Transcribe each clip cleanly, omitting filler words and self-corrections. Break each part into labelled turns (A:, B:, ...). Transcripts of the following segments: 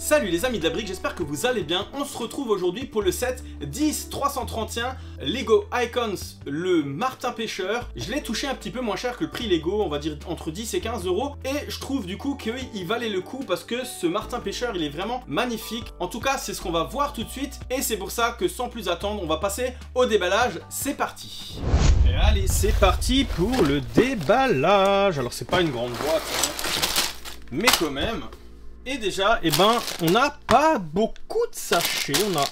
A: Salut les amis de la brique, j'espère que vous allez bien. On se retrouve aujourd'hui pour le set 10-331 Lego Icons, le Martin Pêcheur. Je l'ai touché un petit peu moins cher que le prix Lego, on va dire entre 10 et 15 euros. Et je trouve du coup qu'il valait le coup parce que ce Martin Pêcheur, il est vraiment magnifique. En tout cas, c'est ce qu'on va voir tout de suite. Et c'est pour ça que sans plus attendre, on va passer au déballage. C'est parti. Et allez, c'est parti pour le déballage. Alors c'est pas une grande boîte, hein, mais quand même. Et déjà, on n'a pas beaucoup de sachets. On a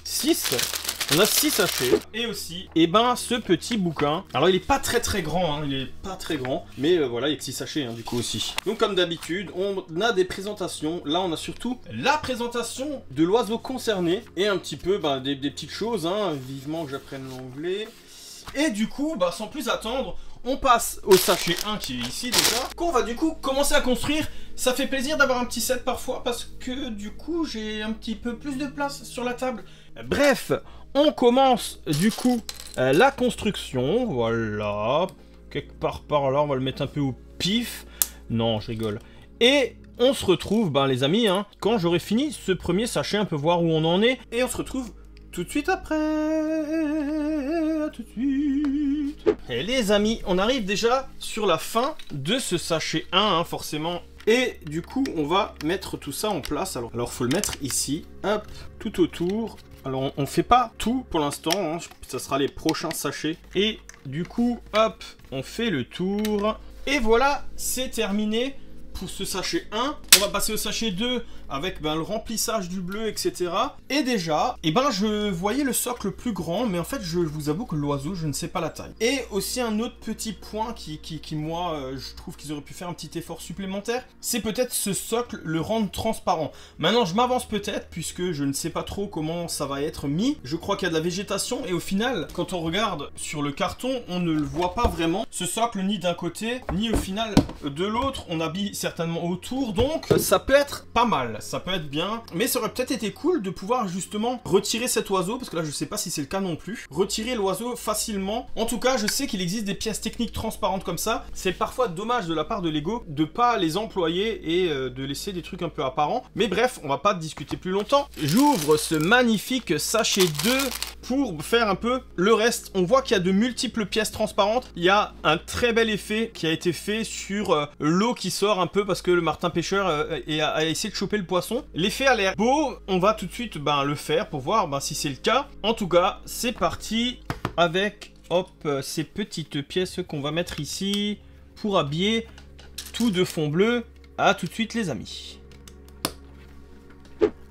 A: 6. On a 6 sachets. Et aussi, ce petit bouquin. Alors, il est pas très grand, hein, il est pas très grand. Mais voilà, il y a que 6 sachets, hein, du coup, aussi. Donc, comme d'habitude, on a des présentations. Là, on a surtout la présentation de l'oiseau concerné. Et un petit peu, des petites choses, hein. Vivement que j'apprenne l'anglais. Et du coup, sans plus attendre, on passe au sachet 1 qui est ici déjà, qu'on va du coup commencer à construire. Ça fait plaisir d'avoir un petit set parfois parce que du coup j'ai un petit peu plus de place sur la table. Bref, on commence du coup la construction. Voilà, quelque part par là, on va le mettre un peu au pif. Non, je rigole. Et on se retrouve, les amis, hein, quand j'aurai fini ce premier sachet, un peu voir où on en est. Et on se retrouve tout de suite après. À tout de suite. Et les amis, on arrive déjà sur la fin de ce sachet 1, hein, forcément. Et du coup, on va mettre tout ça en place. Alors faut le mettre ici, hop, tout autour. Alors, on fait pas tout pour l'instant, hein, ça sera les prochains sachets. Et du coup, hop, on fait le tour. Et voilà, c'est terminé pour ce sachet 1. On va passer au sachet 2 avec le remplissage du bleu, etc. Et déjà, je voyais le socle plus grand, mais en fait, je vous avoue que l'oiseau, je ne sais pas la taille. Et aussi un autre petit point qui moi, je trouve qu'ils auraient pu faire un petit effort supplémentaire, c'est peut-être ce socle, le rendre transparent. Maintenant, je m'avance peut-être, puisque je ne sais pas trop comment ça va être mis. Je crois qu'il y a de la végétation, et au final, quand on regarde sur le carton, on ne le voit pas vraiment, ce socle, ni d'un côté, ni au final de l'autre. On habille certainement autour, donc ça peut être pas mal. Ça peut être bien, mais ça aurait peut-être été cool de pouvoir justement retirer cet oiseau, parce que là je sais pas si c'est le cas non plus, retirer l'oiseau facilement. En tout cas, je sais qu'il existe des pièces techniques transparentes comme ça. C'est parfois dommage de la part de Lego de pas les employer et de laisser des trucs un peu apparents. Mais bref, on va pas discuter plus longtemps. J'ouvre ce magnifique sachet 2 pour faire un peu le reste. On voit qu'il y a de multiples pièces transparentes. Il y a un très bel effet qui a été fait sur l'eau qui sort un peu parce que le Martin Pêcheur a essayé de choper le poisson. L'effet a l'air beau. On va tout de suite le faire pour voir si c'est le cas. En tout cas, c'est parti avec ces petites pièces qu'on va mettre ici pour habiller tout de fond bleu. À tout de suite les amis.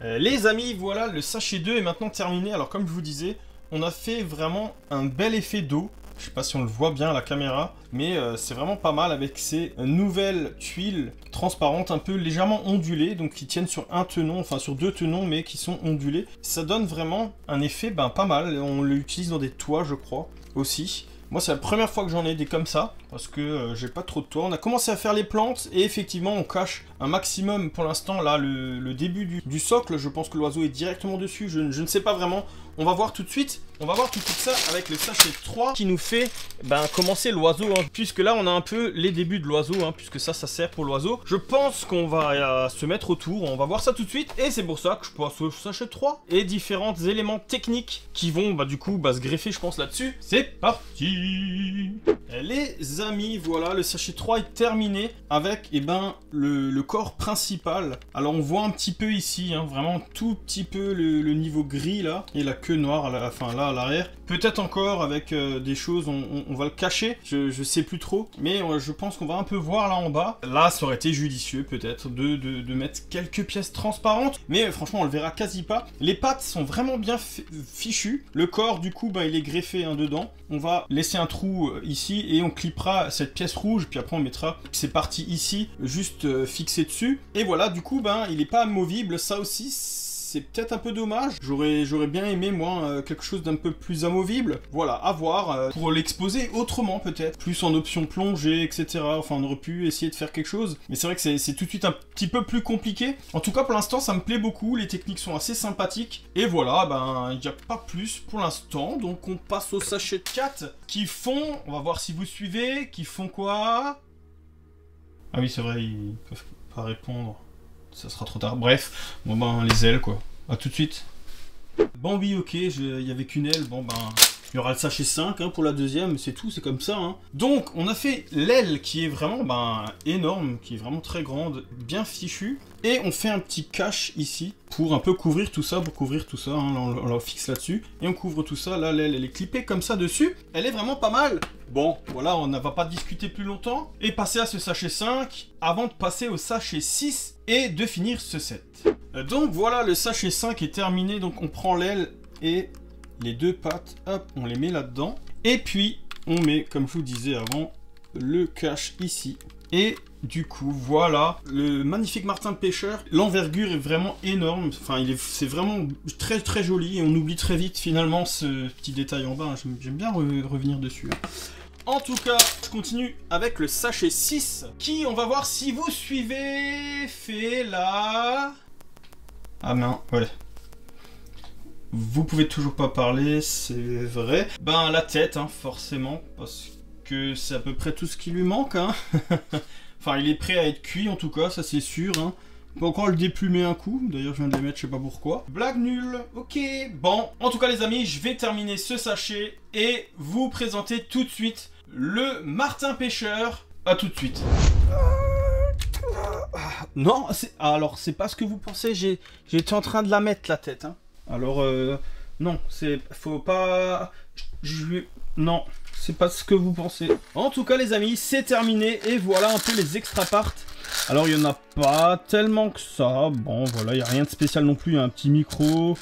A: Les amis, voilà, le sachet 2 est maintenant terminé. Alors comme je vous disais, on a fait vraiment un bel effet d'eau. Je sais pas si on le voit bien à la caméra, mais c'est vraiment pas mal avec ces nouvelles tuiles transparentes, un peu légèrement ondulées, donc qui tiennent sur un tenon, enfin sur 2 tenons, mais qui sont ondulées. Ça donne vraiment un effet pas mal. On l'utilise dans des toits, je crois, aussi. Moi, c'est la première fois que j'en ai des comme ça, parce que j'ai pas trop de toits. On a commencé à faire les plantes, et effectivement, on cache un maximum, pour l'instant, là, le début du socle. Je pense que l'oiseau est directement dessus, je ne sais pas vraiment. On va voir tout de suite. On va voir tout ça avec le sachet 3 qui nous fait commencer l'oiseau, hein, puisque là, on a un peu les débuts de l'oiseau, hein, puisque ça sert pour l'oiseau. Je pense qu'on va se mettre autour, on va voir ça tout de suite, et c'est pour ça que je passe au sachet 3, et différents éléments techniques qui vont, du coup, se greffer, je pense, là-dessus. C'est parti! Les amis, voilà, le sachet 3 est terminé avec, le corps principal. Alors, on voit un petit peu ici, hein, vraiment tout petit peu le niveau gris, là, et la queue noire, à l'arrière. Peut-être encore avec des choses, on va le cacher, je sais plus trop, mais je pense qu'on va un peu voir là en bas. Là, ça aurait été judicieux, peut-être, de mettre quelques pièces transparentes, mais franchement, on le verra quasi pas. Les pattes sont vraiment bien fichues. Le corps, du coup, il est greffé dedans. On va laisser un trou ici, et on clippera cette pièce rouge, puis après on mettra ces parties ici, juste fixées dessus. Et voilà, du coup, il est pas amovible, ça aussi, c'est peut-être un peu dommage. J'aurais bien aimé, moi, quelque chose d'un peu plus amovible. Voilà, à voir, pour l'exposer autrement, peut-être. Plus en option plongée, etc. Enfin, on aurait pu essayer de faire quelque chose. Mais c'est vrai que c'est tout de suite un petit peu plus compliqué. En tout cas, pour l'instant, ça me plaît beaucoup. Les techniques sont assez sympathiques. Et voilà, il n'y a pas plus pour l'instant. Donc, on passe au sachet 4 qui font... On va voir si vous suivez. Qui font quoi? Ah oui, c'est vrai, ils peuvent pas répondre. ça sera trop tard. Bref, bon ben les ailes quoi. À tout de suite. Bon oui ok, il y avait qu'une aile, bon ben... Il y aura le sachet 5 hein, pour la deuxième, c'est tout, c'est comme ça. Hein. Donc, on a fait l'aile qui est vraiment énorme, qui est vraiment très grande, bien fichue. Et on fait un petit cache ici pour un peu couvrir tout ça, hein, on la fixe là-dessus. Et on couvre tout ça, là l'aile elle est clippée comme ça dessus. Elle est vraiment pas mal. Bon, voilà, on ne va pas discuter plus longtemps. Et passer à ce sachet 5 avant de passer au sachet 6 et de finir ce set. Donc voilà, le sachet 5 est terminé, donc on prend l'aile et... les deux pattes, hop, on les met là-dedans. Et puis, on met, comme je vous disais avant, le cache ici. Et du coup, voilà, le magnifique martin pêcheur. L'envergure est vraiment énorme. Enfin, c'est vraiment très très joli. Et on oublie très vite finalement ce petit détail en bas. Hein. J'aime bien revenir dessus. Hein. En tout cas, je continue avec le sachet 6. Qui, on va voir si vous suivez, fait la... Ah non, ouais. Vous pouvez toujours pas parler, c'est vrai. Ben la tête, hein, forcément, parce que c'est à peu près tout ce qui lui manque. Hein. Enfin, il est prêt à être cuit en tout cas, ça c'est sûr. Hein. On peut encore le déplumer un coup, d'ailleurs je viens de les mettre, je sais pas pourquoi. Blague nulle, ok. Bon, en tout cas les amis, je vais terminer ce sachet et vous présenter tout de suite le martin pêcheur. À tout de suite. Non, alors c'est pas ce que vous pensez, j'étais en train de la mettre la tête. Hein. Alors, non, faut pas... Non, c'est pas ce que vous pensez. En tout cas, les amis, c'est terminé. Et voilà un peu les extra parts. Alors, il n'y en a pas tellement que ça. Bon, voilà, il n'y a rien de spécial non plus. Il y a un petit micro.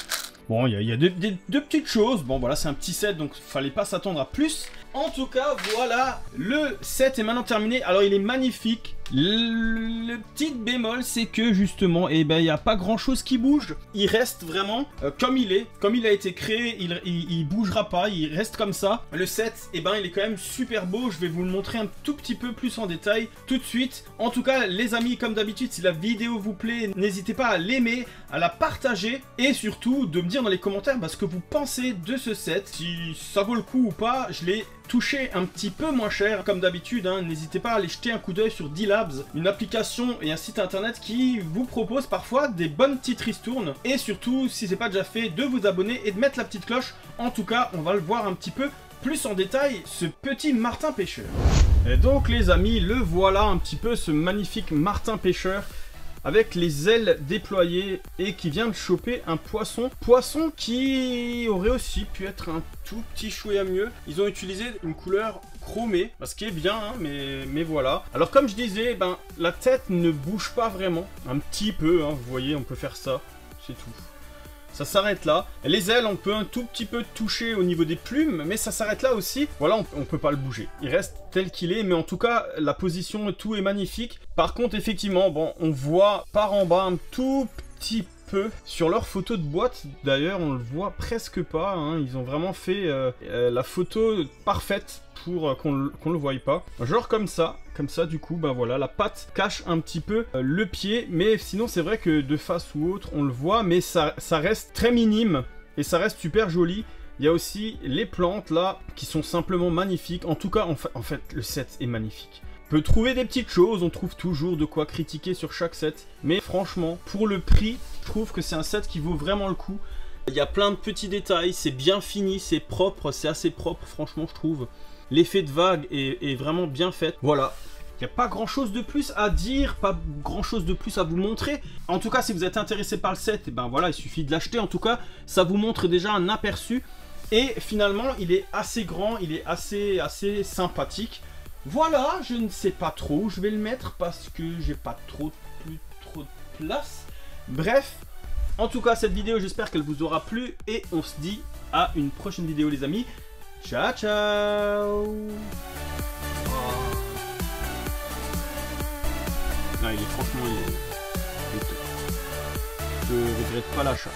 A: Bon, il y a deux petites choses. Bon, voilà, c'est un petit set, donc fallait pas s'attendre à plus. En tout cas, voilà, le set est maintenant terminé. Alors, il est magnifique. Le petit bémol, c'est que justement, eh ben, il n'y a pas grand chose qui bouge. Il reste vraiment comme il est. Comme il a été créé, il bougera pas. Il reste comme ça. Le set, eh ben, il est quand même super beau. Je vais vous le montrer un tout petit peu plus en détail tout de suite. En tout cas, les amis, comme d'habitude, si la vidéo vous plaît, n'hésitez pas à l'aimer, à la partager et surtout de me dire dans les commentaires ce que vous pensez de ce set. Si ça vaut le coup ou pas, je l'ai touché un petit peu moins cher comme d'habitude. Hein. N'hésitez pas à aller jeter un coup d'œil sur D-Labs, une application et un site internet qui vous propose parfois des bonnes petites ristournes. Et surtout, si c'est pas déjà fait, de vous abonner et de mettre la petite cloche. En tout cas, on va le voir un petit peu plus en détail, ce petit martin pêcheur. Et donc les amis, le voilà un petit peu, ce magnifique martin pêcheur avec les ailes déployées et qui vient de choper un poisson. Poisson qui aurait aussi pu être un tout petit chouïa mieux. Ils ont utilisé une couleur chromée, ce qui est bien, hein, mais voilà. Alors comme je disais, ben, la tête ne bouge pas vraiment. Un petit peu, hein, vous voyez, on peut faire ça, c'est tout. Ça s'arrête là. Les ailes, on peut un tout petit peu toucher au niveau des plumes, mais ça s'arrête là aussi. Voilà, on peut pas le bouger. Il reste tel qu'il est, mais en tout cas, la position et tout est magnifique. Par contre, effectivement, bon, on voit par en bas un tout petit peu. Sur leur photo de boîte, d'ailleurs, on le voit presque pas. Hein. Ils ont vraiment fait la photo parfaite pour qu'on le voie pas. Genre comme ça, du coup, ben voilà, la patte cache un petit peu le pied, mais sinon c'est vrai que de face ou autre, on le voit, mais ça reste très minime et ça reste super joli. Il y a aussi les plantes là qui sont simplement magnifiques. En tout cas, en fait, le set est magnifique. On peut trouver des petites choses, on trouve toujours de quoi critiquer sur chaque set, mais franchement, pour le prix, je trouve que c'est un set qui vaut vraiment le coup. Il y a plein de petits détails, c'est bien fini, c'est propre, c'est assez propre, franchement, je trouve. L'effet de vague est vraiment bien fait. Voilà. Il n'y a pas grand chose de plus à dire, pas grand chose de plus à vous montrer. En tout cas, si vous êtes intéressé par le set, et ben voilà, il suffit de l'acheter. En tout cas, ça vous montre déjà un aperçu. Et finalement, il est assez grand, il est assez sympathique. Voilà, je ne sais pas trop où je vais le mettre parce que j'ai pas trop de place. Bref, en tout cas, cette vidéo, j'espère qu'elle vous aura plu. Et on se dit à une prochaine vidéo, les amis. Ciao, ciao. Non, il est franchement... Je regrette pas l'achat.